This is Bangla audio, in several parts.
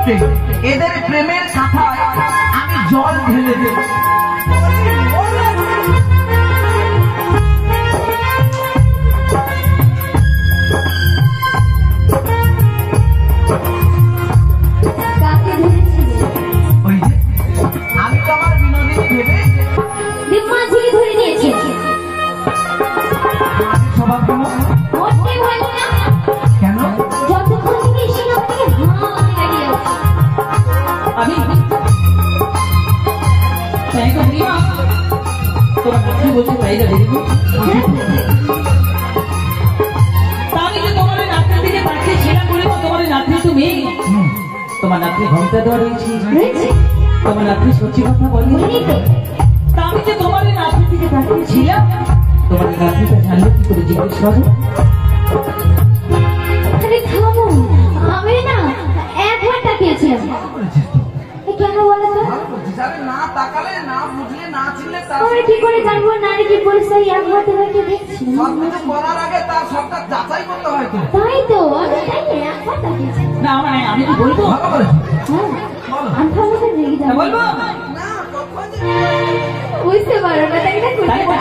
মুহূর্তে এদের প্রেমের কাঁথায় আমি জল ঢেলে দেব। আমি তো আমার বিনোদিনী ভেবে মাঝিকে ধরে নিয়েছে। সবার কোনো কেন যতক্ষণ থেকে এসে আপনাকে দাঁড়িয়ে আমি তাই তো প্রিয়া তোমার নাতি বলছে তাই না দেখবো আমি যে তোমার নাতির দিকে তাকিয়ে ছেড়া করে তোমার নাতি তুমি তোমার নাতি ঘন্টা দেওয়া রয়েছে তোমার নাতি সত্যি কথা বলি তা আমি যে তোমার নাতির দিকে তাকিয়েছিলাম তোমার নাতিটা জানলো কি করে জিজ্ঞেস করো। আরে থামো, আমি না একবার তাকিয়েছিলাম। কেন বলো তো? না তাকালে না বুঝলে না চিনলে আমরা কি করে জানবো নারী কি বলেছে? একবার তোমাকে দেখছি সবকিছু করার আগে তার সবটা যাচাই করতে হয় তো। তাই তো আমি তাই একবার তাকিয়েছি। না মানে আমি কি বলবো আমি তোমাকে রেগে যাবো বলবো না বুঝতে পারো না তাই না?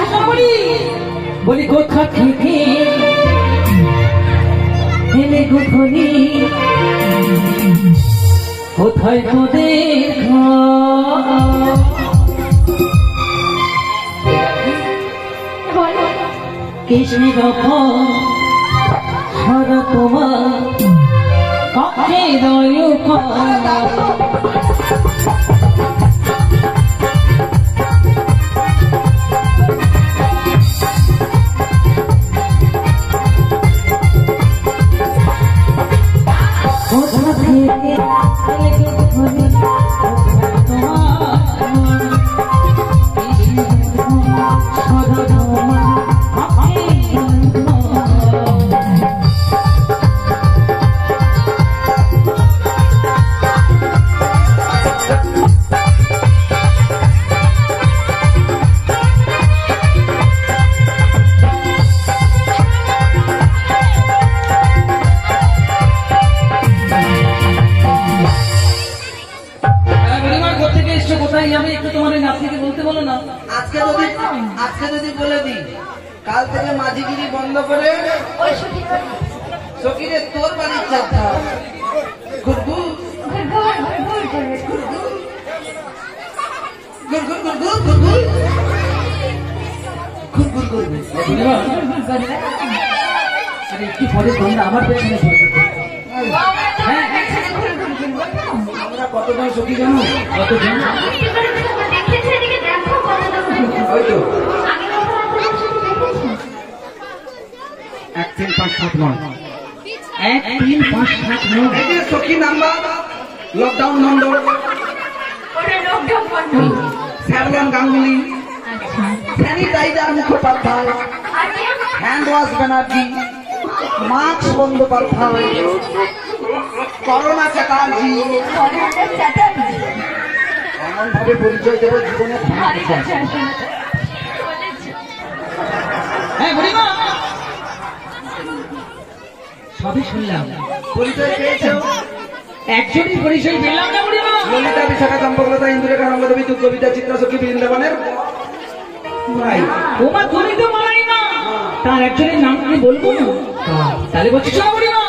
বলি কোথা থেকে এলে গোধনী কোথায় তোদের কৃষ্ণ সারা তোমার কাকে দয় আজকে যদি বলে দিই কাল থেকে মাঝিগিরি বন্ধ করে সকিরে তোর বাড়ির চাপটা ঘুরঘু একটু পরে তোমরা আমার পেছনে আমরা কতজন সখী জানো? কতজন? হয়তো 1 3 5 7 9 1 3 5 7 9 এই যে সখী নাম্বার লকডাউন নম্বর শ্যামলন Ganguly sanitizer Mukhopadhyay hand wash Banerjee mask Bandyopadhyay corona Chatterjee এমন ভাবে পরিচয় দেবো জীবনে সবই শুনলাম পরিচয় পেয়েছ একজনই পরিচয় পেলাম না বুড়িমা ললিতা বিশাখা চম্পকলতা ইন্দুরেখা রঙ্গদেবী কবিতা চিত্রা সখী বৃন্দাবনের ভাই ওমা তুমি তো মারাই না তার একজনের নাম কি বলবো না তাহলে বলছি চলো বুড়িমা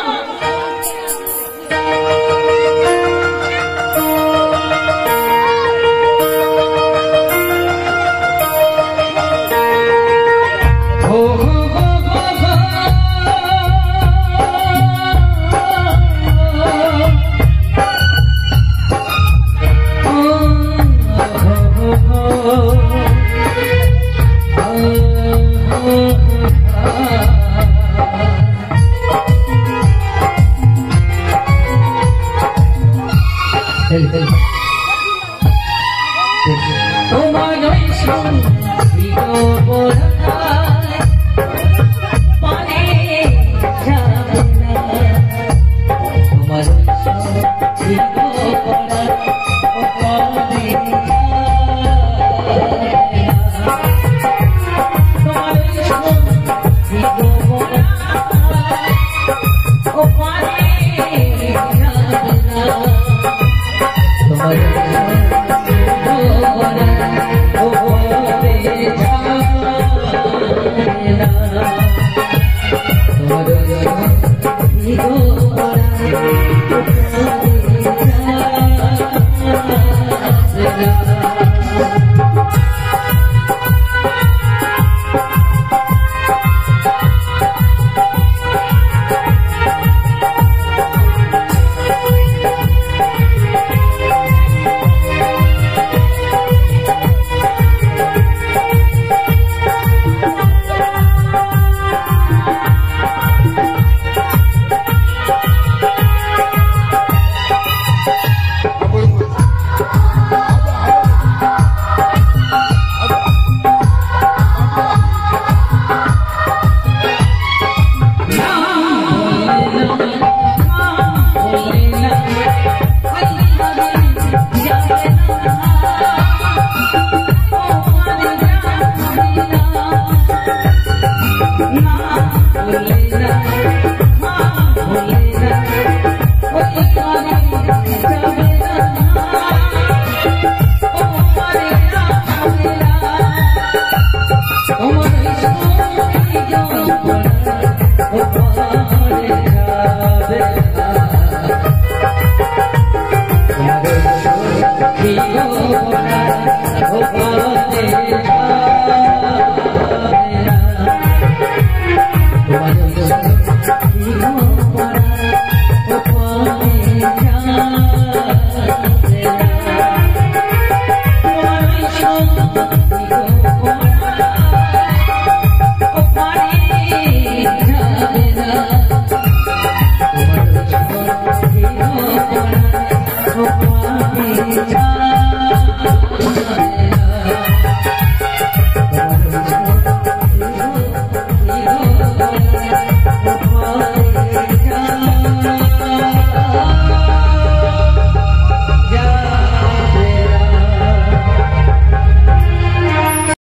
তোমার